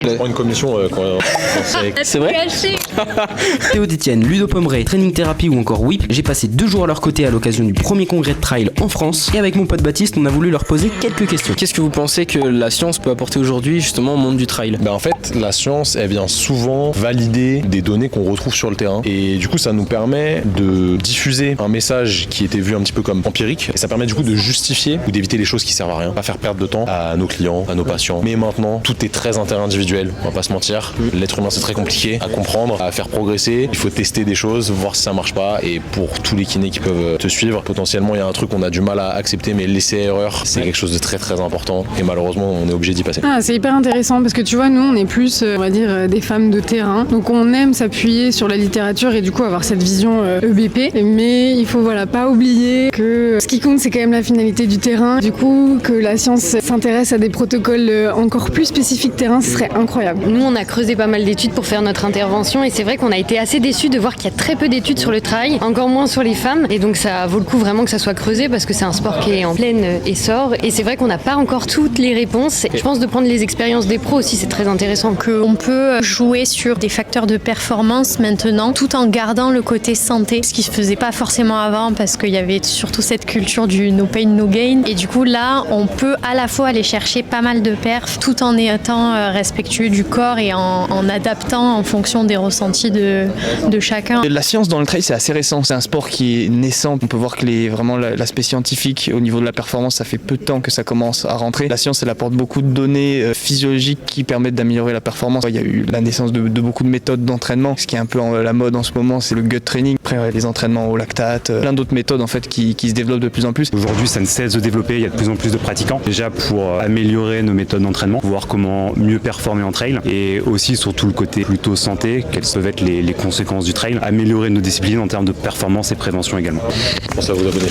Je prends une commission quand C'est vrai. Théo d'Etienne, Ludo Pommeret, Training Therapy ou encore Whip, j'ai passé 2 jours à leur côté à l'occasion du premier congrès de trail en France et avec mon pote Baptiste, on a voulu leur poser quelques questions. Qu'est-ce que vous pensez que la science peut apporter aujourd'hui justement au monde du trail? En fait, la science, elle vient souvent valider des données qu'on retrouve sur le terrain. Et du coup, ça nous permet de diffuser un message qui était vu un petit peu comme empirique. Et ça permet du coup de justifier ou d'éviter les choses qui servent à rien. Pas faire perdre de temps à nos clients, à nos patients. Mais maintenant, tout est très interindividuel. On va pas se mentir. L'être humain, c'est très compliqué à comprendre, à faire progresser. Il faut tester des choses, voir si ça marche pas. Et pour tous les kinés qui peuvent te suivre, potentiellement, il y a un truc qu'on a du mal à accepter, mais l'essai-erreur, c'est quelque chose de très très important. Et malheureusement, on est obligé d'y passer. Ah, c'est hyper intéressant parce que tu vois, nous, on est plus, on va dire, des femmes de terrain. Donc on aime s'appuyer sur la littérature et du coup avoir cette vision EBP. Mais il faut pas oublier que ce qui compte, c'est quand même la finalité du terrain. Du coup, que la science s'intéresse à des protocoles encore plus spécifiques terrain, ce serait incroyable. Nous, on a creusé pas mal d'études pour faire notre intervention et c'est vrai qu'on a été assez déçus de voir qu'il y a très peu d'études sur le trail, encore moins sur les femmes. Et donc ça vaut le coup vraiment que ça soit creusé parce que c'est un sport qui est en plein essor. Et c'est vrai qu'on n'a pas encore toutes les réponses. Je pense de prendre les expériences des pros aussi, c'est très intéressant. On peut jouer sur des facteurs de performance maintenant tout en gardant le côté santé, ce qui se faisait pas forcément avant parce qu'il y avait surtout cette culture du no pain no gain. Et du coup là, on peut à la fois aller chercher pas mal de perfs tout en étant respectueux du corps et en adaptant en fonction des ressentis de chacun. La science dans le trail, c'est assez récent. C'est un sport qui est naissant. On peut voir que vraiment l'aspect scientifique au niveau de la performance, ça fait peu de temps que ça commence à rentrer. La science, elle apporte beaucoup de données physiologiques qui permettent d'améliorer la performance. Il y a eu la naissance de beaucoup de méthodes d'entraînement. Ce qui est un peu la mode en ce moment, c'est le gut training. Après, les entraînements au lactate, plein d'autres méthodes en fait qui se développent de plus en plus. Aujourd'hui, ça ne cesse de développer. Il y a de plus en plus de pratiquants. Déjà pour améliorer nos méthodes d'entraînement, voir comment mieux performer en trail et aussi surtout le côté plutôt santé, quelles peuvent être les conséquences du trail, améliorer nos disciplines en termes de performance et prévention également. Je pense à vous abonner.